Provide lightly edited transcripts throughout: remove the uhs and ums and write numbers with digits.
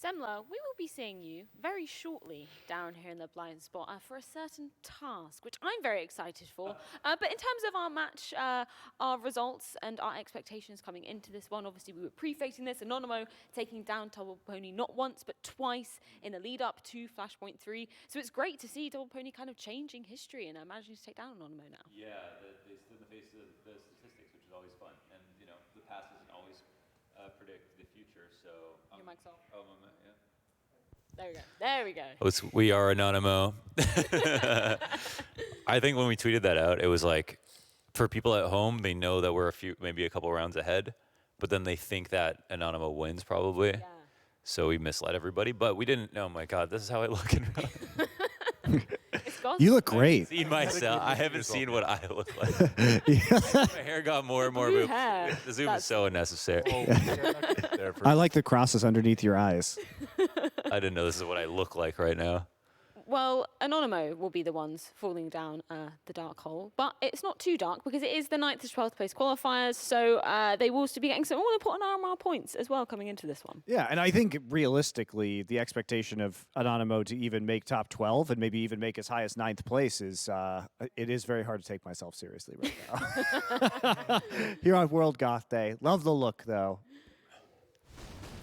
Semler, we will be seeing you very shortly down here in the blind spot for a certain task, which I'm very excited for. But in terms of our match, our results and our expectations coming into this one, obviously we were pre-facing this, Anonymo taking down Double Pony not once but twice in the lead up to Flashpoint 3. So it's great to see Double Pony kind of changing history and managing to take down Anonymo now. Yeah, they stood in the face of the statistics, which is always fun. And, you know, the past doesn't always predict the future, so... Your mic's off. Oh, my mic, yeah. There we go. There we go. We are Anonymo. I think when we tweeted that out, it was like, for people at home, they know that we're maybe a couple rounds ahead, but then they think that Anonymo wins probably. Yeah. So we misled everybody, but we didn't. Oh my God, this is how I look in real. You look great. I haven't seen what I look like. My hair got more and more Blue moved. hair. The zoom is so unnecessary. I like the crosses underneath your eyes. I didn't know this is what I look like right now. Well, Anonymo will be the ones falling down the dark hole, but it's not too dark because it is the 9th to 12th place qualifiers, so they will still be getting some all-important RMR points as well coming into this one. Yeah, and I think realistically, the expectation of Anonymo to even make top 12 and maybe even make as high as 9th place is, it is very hard to take myself seriously right now. Here on World Goth Day. Love the look, though.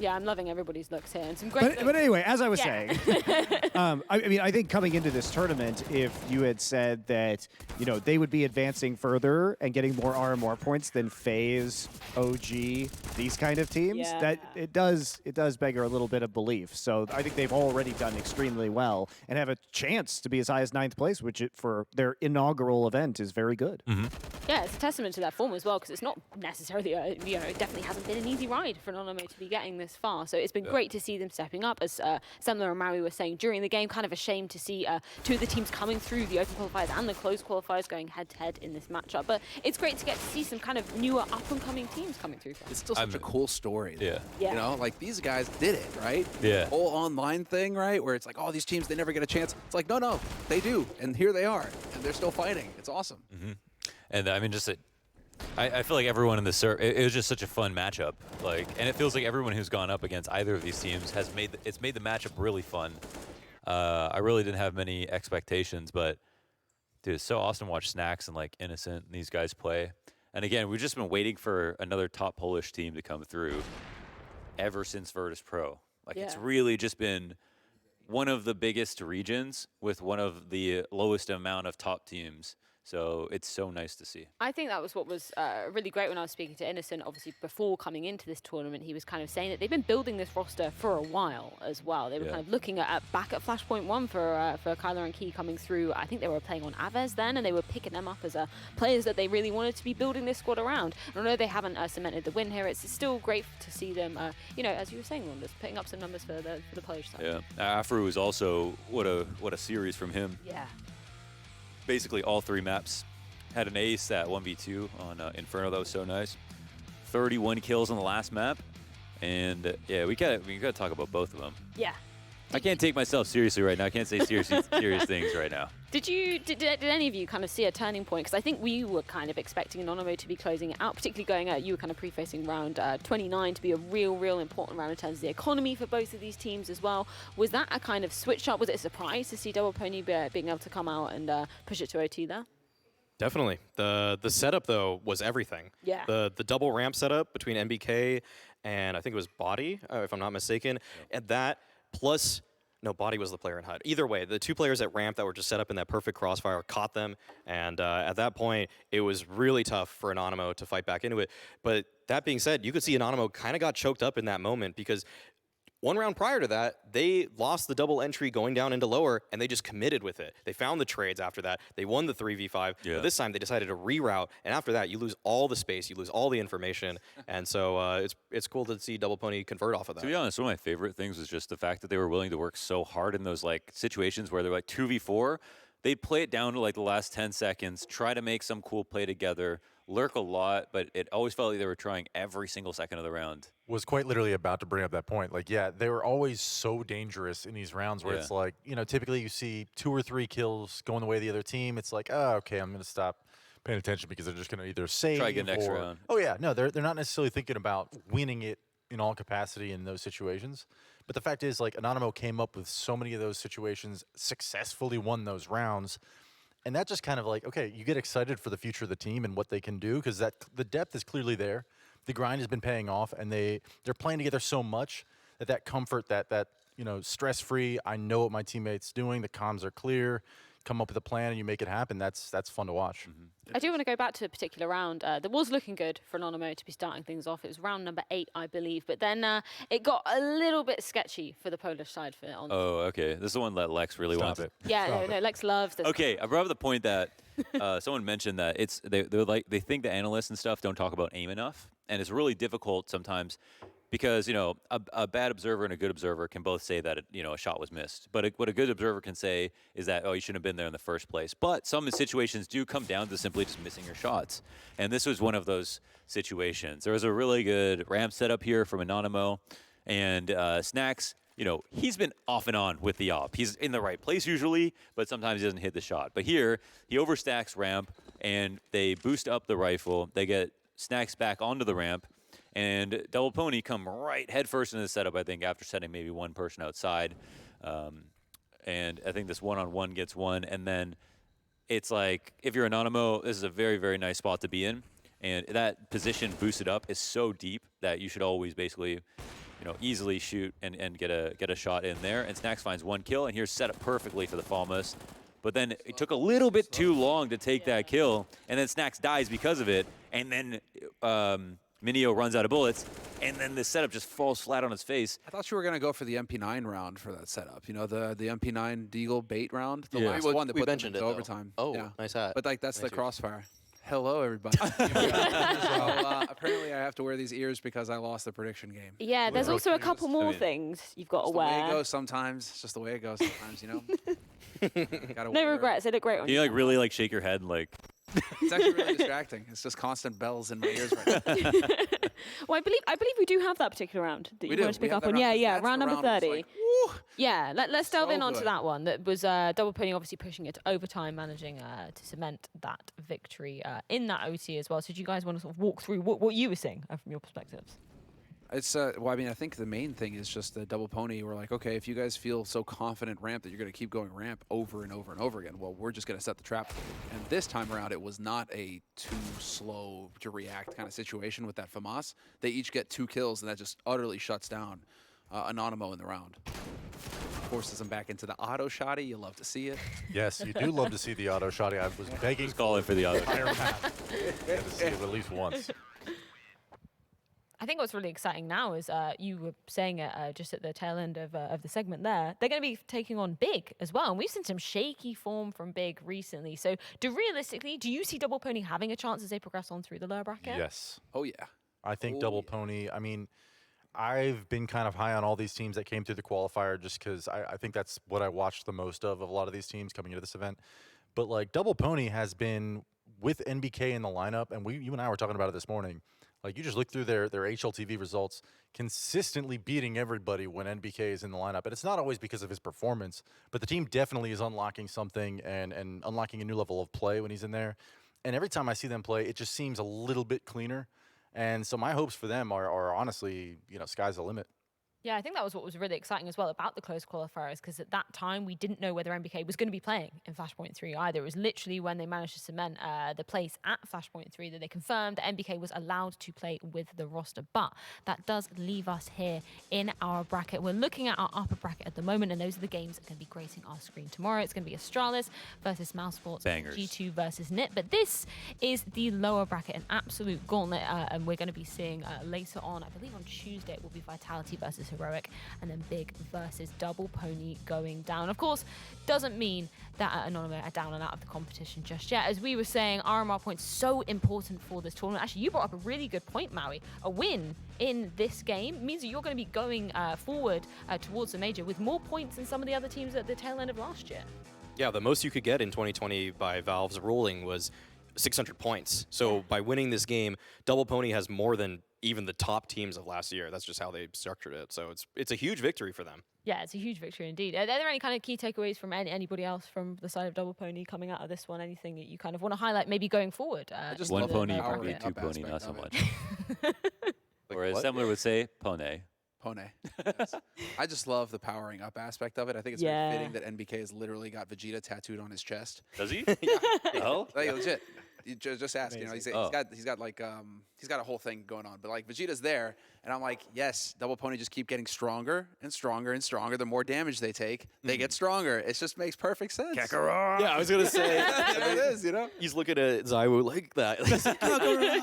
Yeah, I'm loving everybody's looks here and some great But anyway, as I was Yeah. saying, I mean, I think coming into this tournament, if you had said that, you know, they would be advancing further and getting more RMR points than FaZe, OG, these kind of teams, Yeah. that it does beggar a little bit of belief. So I think they've already done extremely well and have a chance to be as high as 9th place, which for their inaugural event is very good. Mm-hmm. Yeah, it's a testament to that form as well, because it's not necessarily, you know, it definitely hasn't been an easy ride for Anonymo to be getting this far. So it's been great to see them stepping up, as Semler and Maui were saying during the game. Kind of a shame to see two of the teams coming through the open qualifiers and the closed qualifiers going head-to-head in this matchup. But it's great to get to see some kind of newer, up-and-coming teams coming through. It's still such a cool story. Yeah. You know, like these guys did it, right? Yeah. The whole online thing, right? Where it's like, oh, these teams, they never get a chance. It's like, no, they do. And here they are. And they're still fighting. It's awesome. Mm-hmm. And I mean, I feel like everyone in the it was just such a fun matchup. Like, and it feels like everyone who's gone up against either of these teams has made the matchup really fun. I really didn't have many expectations, but dude, it's so awesome to watch Snacks and like Innocent and these guys play. And again, we've just been waiting for another top Polish team to come through ever since Virtus Pro. Like, it's really just been one of the biggest regions with one of the lowest amount of top teams. So it's so nice to see. I think that was what was really great when I was speaking to Innocent. Obviously, before coming into this tournament, he was kind of saying that they've been building this roster for a while as well. They were kind of looking back at Flashpoint 1 for Kyler and Key coming through. I think they were playing on Aves then, and they were picking them up as players that they really wanted to be building this squad around. And although they haven't cemented the win here, it's still great to see them, you know, as you were saying, Wonders, putting up some numbers for the Polish side. Yeah, Afro is also, what a series from him. Yeah. Basically all 3 maps. Had an ace at 1v2 on Inferno. That was so nice. 31 kills on the last map. And yeah, we gotta talk about both of them. Yeah. I can't take myself seriously right now. I can't say serious things right now. Did any of you kind of see a turning point? Because I think we were kind of expecting Anonymo to be closing it out, particularly going you were kind of prefacing round 29 to be a real important round in terms of the economy for both of these teams as well. Was that a kind of switch up? Was it a surprise to see Double Pony being able to come out and push it to OT there? Definitely. The setup, though, was everything. Yeah. The double ramp setup between MBK and I think it was Body, if I'm not mistaken. And that plus, no, Body was the player in HUD. Either way, the 2 players at ramp that were just set up in that perfect crossfire caught them. And at that point, it was really tough for Anonymo to fight back into it. But that being said, you could see Anonymo kind of got choked up in that moment because one round prior to that, they lost the double entry going down into lower, and they just committed with it. They found the trades after that. They won the 3v5. Yeah. But this time, they decided to reroute, and after that, you lose all the space, you lose all the information, and so it's cool to see Double Pony convert off of that. To be honest, one of my favorite things was just the fact that they were willing to work so hard in those like situations where they're like 2v4. They'd play it down to like the last 10 seconds, try to make some cool play together, lurk a lot, but it always felt like they were trying every single second of the round. Was quite literally about to bring up that point. Like, yeah, they were always so dangerous in these rounds where it's like, you know, typically you see 2 or 3 kills going the way of the other team. It's like, oh, okay, I'm going to stop paying attention because they're just going to either save Try to get next or, round. Oh, yeah, no, they're not necessarily thinking about winning it in all capacity in those situations. But the fact is, like, Anonymous came up with so many of those situations, successfully won those rounds. And that just kind of like, okay, you get excited for the future of the team and what they can do, because the depth is clearly there. The grind has been paying off, and they're playing together so much that comfort, that stress-free, I know what my teammate's doing, the comms are clear, come up with a plan and you make it happen. That's fun to watch. I do want to go back to a particular round that was looking good for Anonymous to be starting things off. It was round number 8, I believe, but then it got a little bit sketchy for the Polish side. Oh, okay. This is the one that Lex really wants. Stop it. Yeah, no, Lex loves this. Okay, I brought up the point that someone mentioned that they think the analysts and stuff don't talk about aim enough, and it's really difficult sometimes because a bad observer and a good observer can both say that a shot was missed, but what a good observer can say is that you shouldn't have been there in the first place. But some situations do come down to simply just missing your shots, and this was one of those situations. There was a really good ramp setup here from Anonymous, and Snacks. He's been off and on with the op. He's in the right place usually, but sometimes he doesn't hit the shot. But here, he overstacks ramp, and they boost up the rifle. They get Snacks back onto the ramp, and Double Pony come right headfirst into the setup, I think, after setting maybe one person outside. And I think this one-on-one gets one. And then it's like, if you're Anonymous, this is a very, very nice spot to be in. And that position boosted up is so deep that you should always basically easily shoot and get a shot in there. And Snacks finds one kill, and here's set up perfectly for the Falmus. But then it took a little bit too long to take that kill, and then Snacks dies because of it. And then Minio runs out of bullets, and then the setup just falls flat on his face. I thought you were going to go for the MP9 round for that setup. The MP9 Deagle bait round, the Yeah. last one that we put them mentioned into it, though. overtime. Oh, yeah. nice hat. But that's Nice the ears. crossfire. Hello, everybody. So, apparently, I have to wear these ears because I lost the prediction game. Yeah, there's also a couple more mean, things you've got to It's the way it wear. goes sometimes. It's just the way it goes sometimes, Gotta No wear it. regrets. They look great on Can you really shake your head and It's actually really distracting. It's just constant bells in my ears right now. Well, I believe we do have that particular round that We you do. wanted to We pick have up that on. round. Yeah, That's round the number round 30. that's like, woo! Yeah, let's delve So in onto good. that one. That was Double Pony obviously pushing it to overtime, managing to cement that victory in that OT as well. So do you guys want to sort of walk through what you were seeing from your perspectives? It's I think the main thing is just the Double Pony. We're like, okay, if you guys feel so confident ramp that you're going to keep going ramp over and over and over again, well, we're just going to set the trap for you. And this time around, it was not a too slow to react kind of situation with that FAMAS. They each get 2 kills, and that just utterly shuts down Anonymous in the round. Forces them back into the auto shotty. You love to see it. Yes, you do love to see the auto shotty. I was begging Just call it for the other. entire map to see it at least once. I think what's really exciting now is you were saying it just at the tail end of the segment there. They're going to be taking on Big as well. And we've seen some shaky form from Big recently. So realistically, do you see Double Pony having a chance as they progress on through the lower bracket? Yes. Oh, yeah. I think Oh, Double yeah. Pony, I mean, I've been kind of high on all these teams that came through the qualifier just because I think that's what I watched the most of a lot of these teams coming into this event. But, like, Double Pony has been with NBK in the lineup, and you and I were talking about it this morning. Like, you just look through their HLTV results, consistently beating everybody when NBK is in the lineup. And it's not always because of his performance, but the team definitely is unlocking something and unlocking a new level of play when he's in there. And every time I see them play, it just seems a little bit cleaner. And so my hopes for them are honestly, sky's the limit. Yeah, I think that was what was really exciting as well about the close qualifiers, because at that time we didn't know whether MBK was going to be playing in Flashpoint 3 either. It was literally when they managed to cement the place at Flashpoint 3 that they confirmed that MBK was allowed to play with the roster. But that does leave us here in our bracket. We're looking at our upper bracket at the moment, and those are the games that are going to be gracing our screen tomorrow. It's going to be Astralis versus Mouse Sports, Bangers. G2 versus NIT. But this is the lower bracket, an absolute gauntlet, and we're going to be seeing later on, I believe on Tuesday, it will be Vitality versus Heroic, and then Big versus Double Pony going down. Of course, doesn't mean that Anonymous are down and out of the competition just yet. As we were saying, RMR points so important for this tournament. Actually, you brought up a really good point, Maui. A win in this game means that you're going to be going forward towards the major with more points than some of the other teams at the tail end of last year. Yeah, the most you could get in 2020 by Valve's ruling was 600 points. So by winning this game, Double Pony has more than even the top teams of last year. That's just how they structured it. So it's a huge victory for them. Yeah, it's a huge victory indeed. Are there any kind of key takeaways from anybody else from the side of Double Pony coming out of this one? Anything that you kind of want to highlight maybe going forward? just One love the pony, power probably up two pony, aspect not so of it. much. Or as what? Semler would say, pone. Pone. Yes. I just love the powering up aspect of it. I think it's Yeah. very fitting that NBK has literally got Vegeta tattooed on his chest. Does he? Yeah. Oh? Like, legit. You just ask. You know, he's Oh. got like he's got a whole thing going on. But like Vegeta's there, and I'm like, yes, Double Pony just keep getting stronger and stronger and stronger. The more damage they take, they get stronger. It just makes perfect sense. Yeah, I was gonna say. There it is. You know. He's looking at Zaiwu like that.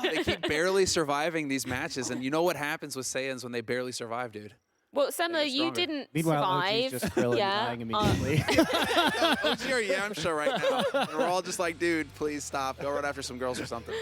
They keep barely surviving these matches, and you know what happens with Saiyans when they barely survive, dude. Well, Semler, get you stronger. didn't Meanwhile, survive. OG's just grilling yeah. dying immediately. Oh, you're Yamcha right now. And we're all just like, dude, please stop. Go run after some girls or something.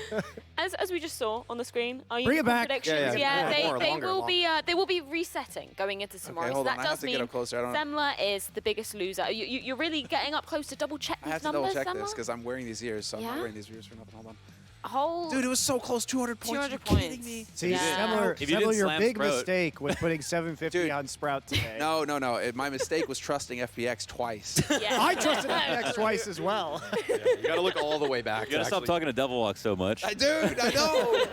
As we just saw on the screen, are you Bring it back. predictions? Yeah, more, they longer, they will be resetting going into tomorrow. Okay, So hold that on. I have does to get mean up closer. I don't know. Semler is the biggest loser. You're really getting up close to double check I these have to numbers, double check Semler? this because I'm wearing these ears, so I'm Yeah? not wearing these ears for nothing. Hold on. Whole Dude, it was so close. 200 points. 200 You're points. kidding me? See, Yeah. If you Semler, didn't your slam big Sprout- mistake was putting 750 Dude. on Sprout today. No. My mistake was trusting FBX twice. yeah. I trusted FX twice as well. You gotta look all the way back. You gotta stop talking to Devil Walk so much. Dude, I know.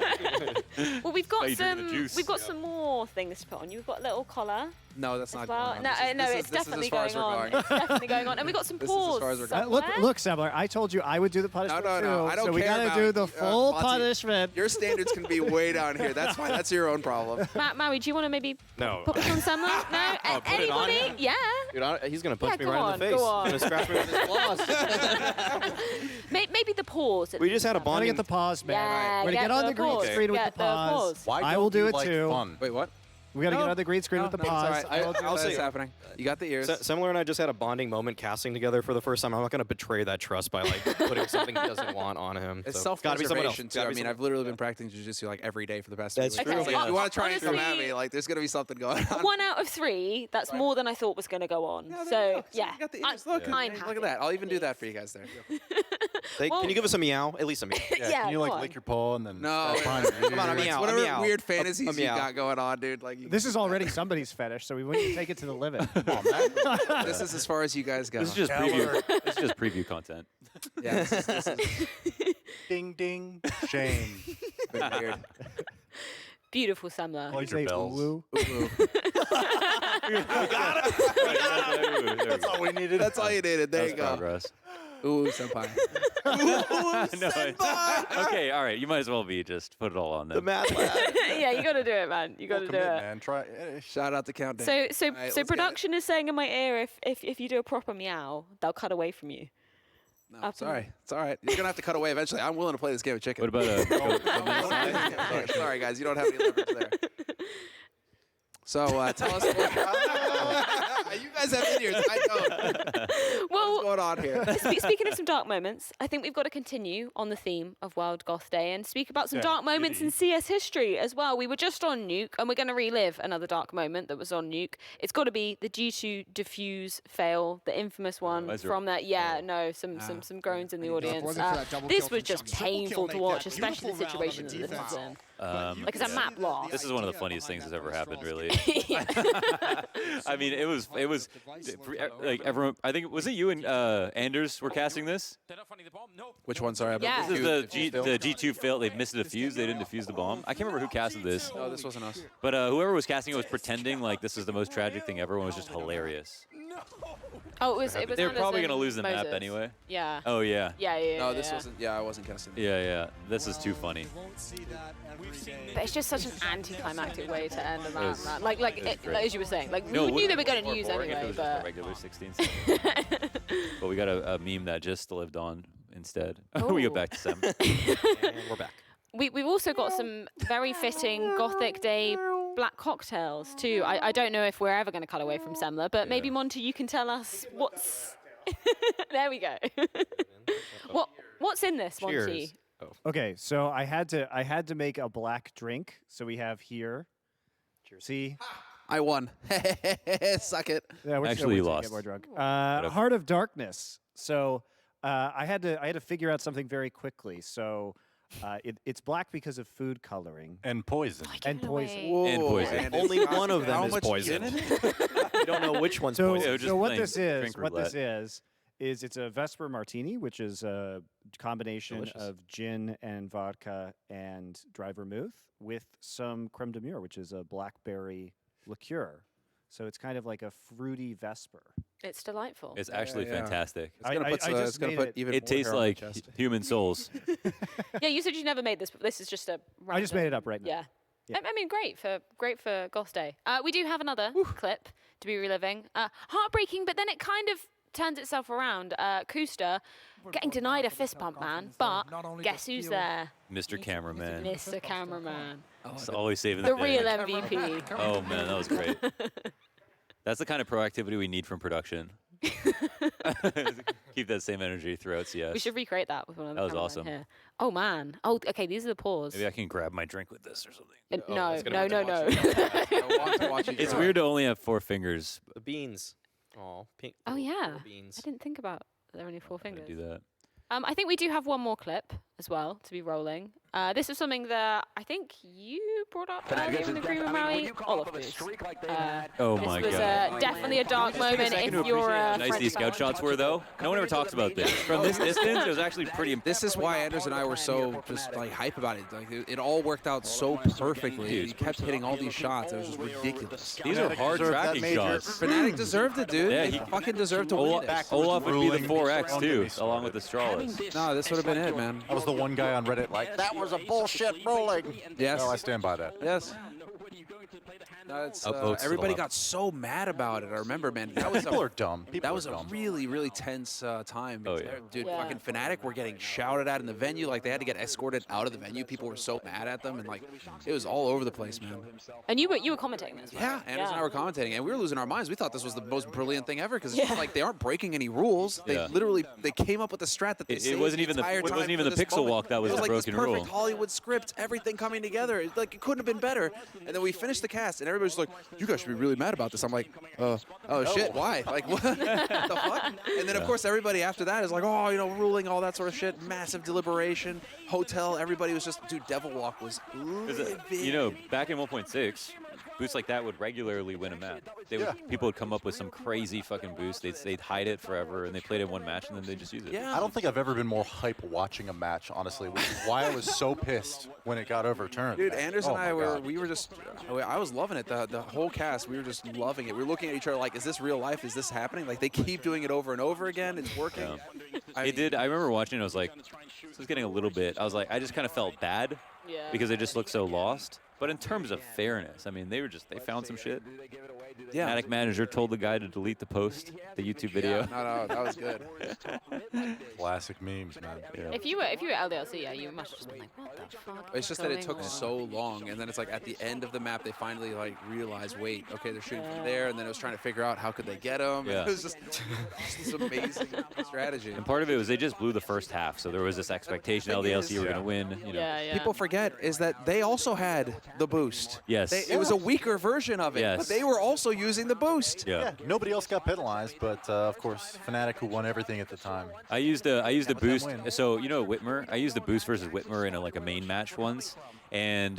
Well, we've got Oh, you drinking the juice. we've got some more things to put on. You've got a little collar No, that's as not well. going on. No, This is- no, this it's is- this is definitely as far going as we're on. going. It's definitely going on. And we got some This is as paws. far as we're going. Look, somewhere. look, Semler, I told you I would do the punishment no, too. I don't so we care gotta about do the full Monty. punishment. Your standards can be way down here. That's fine. That's your own problem. Maui, do you want to maybe No. put this on Semler? No? put it on Anybody? him? Yeah. Dude, he's gonna punch Yeah, me go right on, in the face. go on. He's gonna scratch me with his claws. Maybe the paws. at We least, just had a Semler. Gotta bonding. get the pause, man. Yeah, We're gonna get on the green paws. screen with Get the pause. Why I don't will do you it like too. Fun? Wait, what? We gotta No. get on the green screen with the it's pause. all right. I will do I'll it. say- That's happening. You got the ears. Semler and I just had a bonding moment casting together for the first time. I'm not gonna betray that trust by like putting something he doesn't want on him. It's So, gotta be someone else. self-preservation too. Gotta I be mean, someone- I've literally been practicing jiu-jitsu like every day for the past. That's 2 weeks. true. Okay, Like, you want to try and come at honestly- me? Like, there's gonna be something going on. 1 out of 3. That's more than I thought was going to go on. Yeah, there you So, go. yeah. You got the I'm- ears. Look, I'm look happy. at that. I'll even do that for you guys there. Well- Can you give us a meow? At least a meow. Yeah, Yeah, can you go like on. lick your paw and then No, scratch behind your Come on, ears? a meow. Whatever weird A fantasies you meow. got going on, dude. Like, This is already somebody's fetish, so we wouldn't take it to the limit. Come on, man. this is as far as you guys go. This is just preview. This is just preview content. Yeah, this is Ding ding. Shame. been weird. Beautiful Semler. Like Say your bells. woo. That's all we needed. That's all you needed. There That's you go. progress. Ooh, senpai. No, okay, all right. You might as well be just put it all on The them. math lab. Yeah, you got to do it, man. You got to do Commit, it. man. Try. Shout out to Countdown. So, All right, let's get production is saying in my ear, if you do a proper meow, they'll cut away from you. No, sorry. It's all right. You're gonna have to cut away eventually. I'm willing to play this game of chicken. What about a? Sorry, guys. You don't have any leverage there. So tell us. You guys have in ears. I don't. What's Well, going on here? speaking of some dark moments, I think we've got to continue on the theme of World Goth Day and speak about some Yeah, dark moments in indeed. CS history as well. We were just on Nuke, and we're going to relive another dark moment that was on Nuke. It's got to be the G2 defuse fail, the infamous one Where's from that. Yeah, no, some groans in the audience. This was just painful to watch, especially the situation that this is in. Like it's a map loss. This is one of the funniest things that's ever happened, really. I mean, it was like everyone. I think was it you and Anders were casting this. Which one? Sorry. Yeah. This is the G2 failed. They missed the defuse. They didn't defuse the bomb. I can't remember who casted this, No, this wasn't us. but whoever was casting it was pretending like this is the most tragic thing ever. Everyone was just hilarious. Oh, it was. They were Anders probably and gonna lose the map Moses. anyway. Yeah. Oh yeah. Yeah. No, this wasn't. Yeah, I wasn't casting. Yeah. This is too funny. But it's just such an anticlimactic way to end a map, was- man. Like it was great. as you were saying, like No, we knew they wouldn't were it going be to use more boring if it anyway, was just a but regular 16. But we got a meme that just lived on instead. We go Ooh. back to Sem. And we're back. we've also got some very fitting Gothic Day black cocktails too. I don't know if we're ever going to cut away from Semler, but maybe Monty, you can tell us what's. There we go. What's in this, Monty? Cheers. Okay, so I had to make a black drink. So we have here. See, I won. Suck it. yeah, we're Actually, you we're lost. Get more drunk. Heart of Darkness. So I had to figure out something very quickly. So it's black because of food coloring And poison. and Give it poison. away. And poison. And Only it's got- one of them how is much poison. in it? You don't know which one's So, poison. Yeah, it was just so what plain this is, drink is it's a Vesper Martini, which is a combination Delicious. of gin and vodka and dry vermouth with some creme de mure, which is a blackberry liqueur. So it's kind of like a fruity Vesper. It's delightful. It's actually yeah. fantastic. It's gonna put, I it's just gonna made put it. even It more tastes hair on my like chest. human souls. Yeah, you said you never made this, but this is just a. I just made it up right now. Yeah. Yeah. I mean, great for Goth Day. We do have another clip to be reliving. Heartbreaking, but then it kind of turns itself around. Kusta getting denied a fist bump, man. But guess who's there? Mr. Cameraman. Mr. Cameraman. It's always saving The the day. real MVP. Oh man, that was great. That's the kind of proactivity we need from production. Keep that same energy throughout CS. We should recreate that with one of the That was cameramen awesome. here. Oh man. Oh, okay. These are the paws. Maybe I can grab my drink with this or something. No. it's gonna be No. I want to watch you It's try. weird to only have 4 fingers. The beans. Oh, pink. Oh yeah. little I Beans. didn't think about there are only 4 I'm gonna fingers. do that. I think we do have one more clip as well to be rolling. This is something that I think you brought up earlier in the green room, Maui. Olive boost. Oh This my was god. definitely a dark moment if to you're appreciate how a nice French these fan. scout shots were, though. No one ever talks about this. From this distance, it was actually pretty. This is why Anders and I were so just like hype about it. Like it all worked out so perfectly. Dude. He kept hitting all these shots. It was just ridiculous. These are hard deserved that tracking major. shots. Fnatic deserved it, dude. Yeah, They he- fucking deserved to win Olaf, it. Olaf would be the Ruling 4X don't too, get me started. along with the Strawless. No, this would have been it, man. I was the one guy on Reddit like, that was a bullshit rolling. Yes. No, I stand by that. Yes. No, it's, Upvotes to the everybody left. got so mad about it. I remember, man. That was People a, are dumb. People that was are a dumb. really, really tense time. Oh, because yeah. Dude, Yeah. fucking Fnatic were getting shouted at in the venue. Like, they had to get escorted out of the venue. People were so mad at them. And, like, it was all over the place, man. And you were commentating this, right? Yeah, Anders and I were commentating, and we were losing our minds. We thought this was the most brilliant thing ever because it's Yeah. just like they aren't breaking any rules. They Yeah. literally they came up with a strat that they It saved wasn't even the entire it wasn't time even for the this pixel moment. walk that was It the like broken this perfect rule. Hollywood script, everything coming together. Like it couldn't have been better. And then we finished the cast, and everybody's like, "You guys should be really mad about this." I'm like, "Oh shit, why? Like what the fuck?" And then of course everybody after that is like, "Oh, ruling all that sort of shit." Massive deliberation, hotel. Everybody was just, dude. Devil Walk was livid. Back in 1.6, boosts like that would regularly win a map. People would come up with some crazy fucking boost. They'd hide it forever, and they played it one match, and then they just use it. Yeah. I don't think I've ever been more hype watching a match, honestly, which is why I was so pissed when it got overturned. Dude, Anders Oh and I my God. we were just, I was loving it. The whole cast, we were just loving it. We were looking at each other like, is this real life? Is this happening? Like, they keep doing it over and over again. It's working. Yeah. I remember watching it. I was like, this is getting a little bit. I was like, I just kind of felt bad Yeah. because it just looked so lost. But in terms of fairness, I mean, they found some shit. Yeah. Fnatic manager told the guy to delete the post, the YouTube video. Yeah, no, that was good. Classic memes, man. Yeah. If you were LDLC, yeah, you must have just been like, what the fuck? It's is just that it going took on? so long, and then it's like at the end of the map, they finally like realized, wait, okay, they're shooting from there, and then it was trying to figure out how could they get them. Yeah. It was just this amazing strategy. And part of it was they just blew the first half, so there was this expectation Thing LDLC is- were going to win. Yeah. People forget is that they also had the boost. Yes. It was a weaker version of it, Yes. but they were also using the boost. Yeah. Nobody else got penalized, but of course, Fnatic, who won everything at the time. I used a boost. win. So Whitmer. I used the boost versus Whitmer in a main match once, and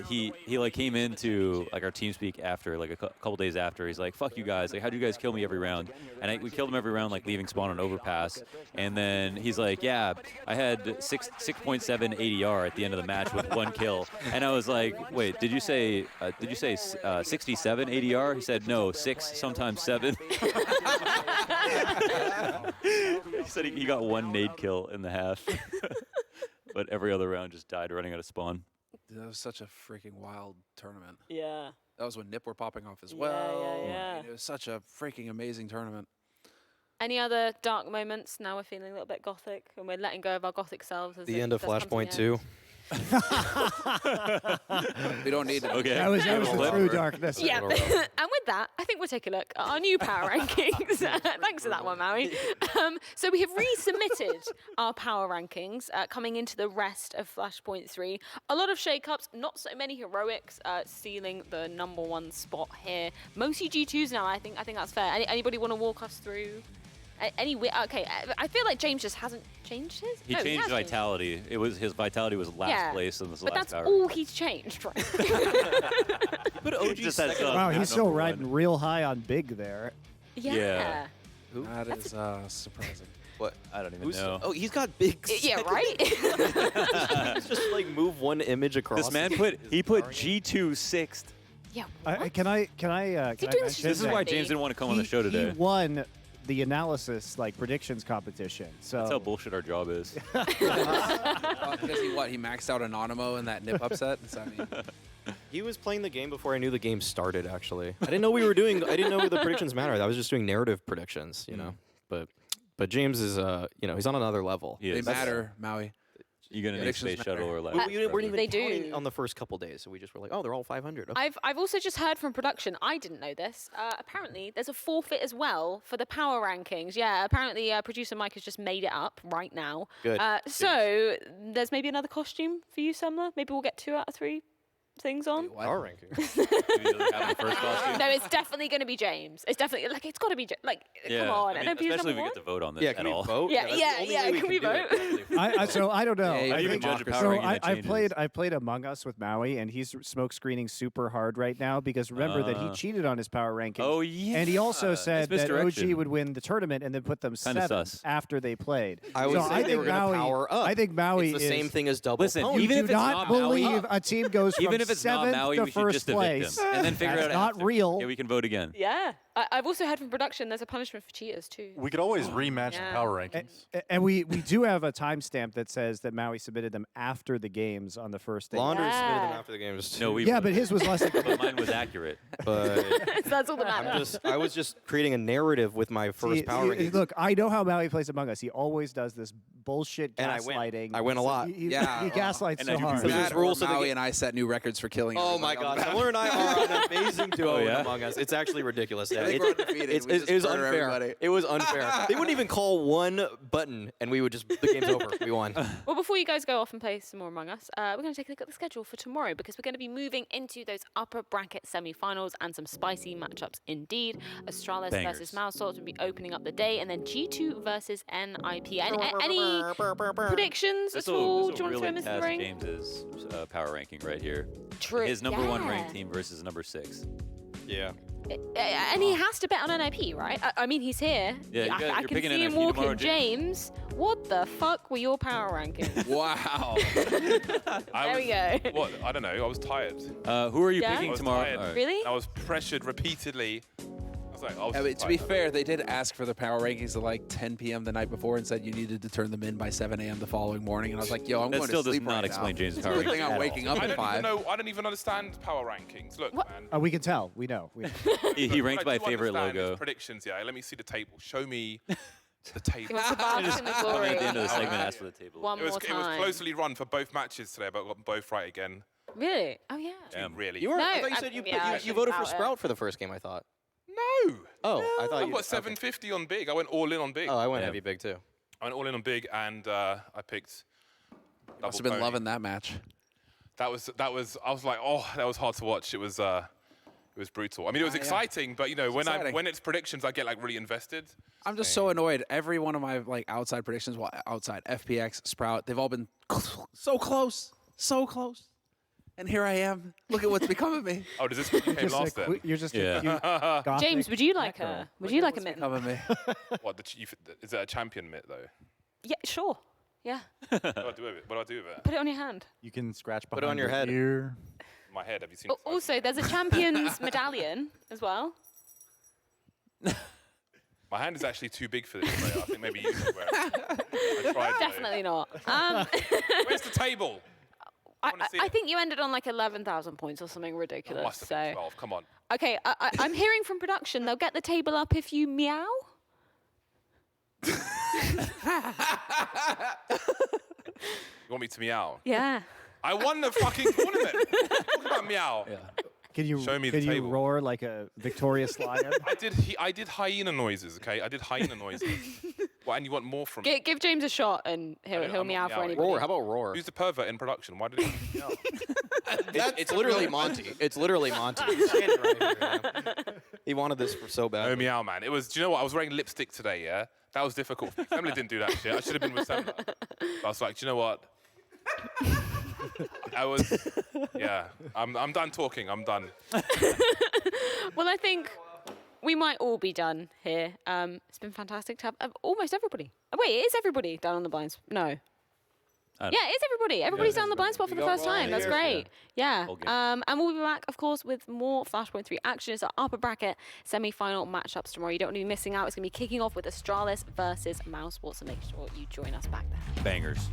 he like came into like our team speak after like a couple days after. He's like, "Fuck you guys! Like, how'd you guys kill me every round?" And we killed him every round, like leaving spawn on overpass. And then he's like, "Yeah, I had 6.7 ADR at the end of the match with 1 kill." And I was like, "Wait, did you say 67 ADR?" He said, "No, 6, sometimes 7." He said he got 1 nade kill in the half, but every other round just died running out of spawn. That was such a freaking wild tournament. Yeah. That was when Nip were popping off as Yeah, well. yeah. I mean, it was such a freaking amazing tournament. Any other dark moments? Now we're feeling a little bit gothic, and we're letting go of our gothic selves. As The it end of does come to Flashpoint the end. 2. We don't need it. Okay. That was the Flip. true darkness. Yeah, and with that, I think we'll take a look at our new power rankings. Thanks for that one, Maui. So we have resubmitted our power rankings coming into the rest of Flashpoint 3. A lot of shake-ups, not so many heroics, sealing the #1 spot here. Mostly G2s now, I think that's fair. Anybody want to walk us through? Okay, I feel like James just hasn't changed his. He No, changed has vitality. His vitality was last Yeah, place in this But last that's power. all he's changed, right? But OG just had Wow, he's still #1. riding real high on Big there. Yeah. That is surprising. What? I don't even know. Oh, he's got big. Yeah, right? It's just like move one image across. This man put G2 6th. Yeah. Can I doing this? mention This is that why James didn't want to come on the show he today. won the analysis predictions competition. So That's how bullshit our job is. Because he maxed out Anonymous in that nip upset. So, I mean, He was playing the game before I knew the game started. Actually, I didn't know we were doing. I didn't know the predictions mattered. I was just doing narrative predictions, you know. But James is, he's on another level. He they is. matter, Maui. You gonna need Predictions space shuttle matter. or like? We weren't even They counting do. on the first couple days, so we just were like, oh, they're all 500. Okay. I've also just heard from production. I didn't know this. Apparently, there's a forfeit as well for the power rankings. Yeah, apparently producer Mike has just made it up right now. Good. So there's maybe another costume for you, Sumler. Maybe we'll get 2 out of 3 things on. Power ranking. No, it's definitely going to be James. It's definitely it's got to be come on. I mean, NIP is especially if we number get to vote on this Yeah, at can we all. vote? Yeah, that's the yeah, only yeah, way we can we do it, vote? actually. so I don't know. How you I even judge a power So ranking that changes? I played Among Us with Maui, and he's smoke screening super hard right now because remember that he cheated on his power rankings. Oh yeah. And he also said It's that OG misdirection. would win the tournament and then put them Kinda 7th sus. after they played. I would so say I they think were going to Maui. power up. I think Maui It's the is same thing as double Listen, pony. even You if do it's not not Maui, believe a team goes from Even if it's not 7th Maui, to we should first just evict place. him and then figure That's out not after. real. Yeah, we can vote again. Yeah. I've also heard from production there's a punishment for cheaters too. We could always rematch Yeah. the power rankings. And we do have a timestamp that says that Maui submitted them after the games on the first day. Laundry submitted them Yeah. after the games. No, we. Yeah, but his was less than But mine was accurate. But So that's all that matters. I was just creating a narrative with my first power rankings. Look, I know how Maui plays Among Us. He always does this bullshit And I win. gaslighting. I win a lot. He Yeah, gaslights and I so do hard. pretty There's That rules or to the Maui game. and I set new records for killing. Oh my everybody on God, the Sumler and I are an amazing duo in yeah? Among Us. It's actually ridiculous. Yeah, I think we're undefeated. It's, We just it was murder unfair. everybody. It was unfair. They wouldn't even call one button, and we would just the game's over. We won. Well, before you guys go off and play some more Among Us, we're going to take a look at the schedule for tomorrow because we're going to be moving into those upper bracket semi-finals and some spicy matchups indeed. Astralis Bangers. versus Mousesort will be opening up the day, and then G2 versus NIP. Any predictions at all? Do you want to throw them into the test ring? James's power ranking right here. True. His number 1 yeah. ranked team versus number 6. Yeah. And he has to bet on NIP, right? I mean, he's here. Yeah, you I you're can picking see him NIP tomorrow, walking. James, what the fuck were your power rankings? Wow. There we go. What? I don't know. I was tired. Who are you Yeah? I picking was tomorrow? tired. All right. Really? I was pressured repeatedly. I was like, I was Yeah, but just to be tired. fair, they did ask for the power rankings at like 10 p.m. the night before and said you needed to turn them in by 7 a.m. the following morning. And I was like, yo, I'm That going still to does sleep not right explain now. James's It's power a good thing rankings I'm at waking all. up I at don't 5. even know. I don't even understand power rankings. Look, What? man. We can tell. We know. We know. He Look, ranked what I by do favorite understand is logo. Predictions. Yeah. Let me see the table. Show me the table. He wants to bask in the Coming glory. at the end of the segment, ask for the table. One It was more it was time. closely run for both matches today, but I got them both right again. Really? Oh, yeah. Damn. Really? You were. No, I thought you I- said you yeah, you voted for about it. Sprout for the first game. I thought. No. Oh, I thought I you. got 750 on big. I went all in on big. Oh, I went Yeah. heavy big too. I went all in on big, and I picked. Must have double been pony. loving that match. That was. I was like, oh, that was hard to watch. It was brutal. I mean, it was Yeah. exciting, but you know, exciting. when it's predictions, I get like really invested. I'm just so annoyed. Every one of my like outside predictions, well, outside FPX, Sprout, they've all been so close, so close. And here I am. Look at what's become of me. Oh, does this mean you came Just last like, then? you're just Yeah. Gothic. James, would you like Mackerel. a would you like a What's mitten? become of me? What? Is it a champion mitt though? Yeah, sure. Yeah. What do I do with it? What do I do with it? Put it on your hand. You can scratch Put it behind on your head. ear. My head. Have you seen? the size of Also, my there's a champion's medallion as well. My hand is actually too big for this player. I think maybe you should wear it. I tried, though. Definitely not. Where's the table? wanna see I it. think you ended on like 11,000 points or something It ridiculous. must have been So 12. Come on. okay, I'm hearing from production they'll get the table up if you meow. You want me to meow? Yeah. I won the fucking tournament. Talk about meow. Can you Show me the can you table. roar like a victorious lion? I did hyena noises. Okay, I did hyena noises. What? And you want more from? Give James a shot and he'll I'm not meow for meowing. anybody. Roar. How about roar? Who's the pervert in production? Why did he? No. It's literally Monty. It's literally Monty. He's standing right here, yeah. He wanted this for so bad. No meow, man. It was. Do you know what? I was wearing lipstick today. Yeah, that was difficult. Semler didn't do that shit. I should have been with Semler. But I was like, do you know what? I was. Yeah. I'm done talking. I'm done. Well, I think we might all be done here. It's been fantastic to have almost everybody. Oh, wait, is everybody done on the blinds? No. Yeah, it's everybody. Everybody's down the blind spot for the first time. That's great. Yeah. And we'll be back, of course, with more Flashpoint 3 action. It's our upper bracket semi-final matchups tomorrow. You don't want to be missing out. It's going to be kicking off with Astralis versus Mouseport, so make sure you join us back there. Bangers.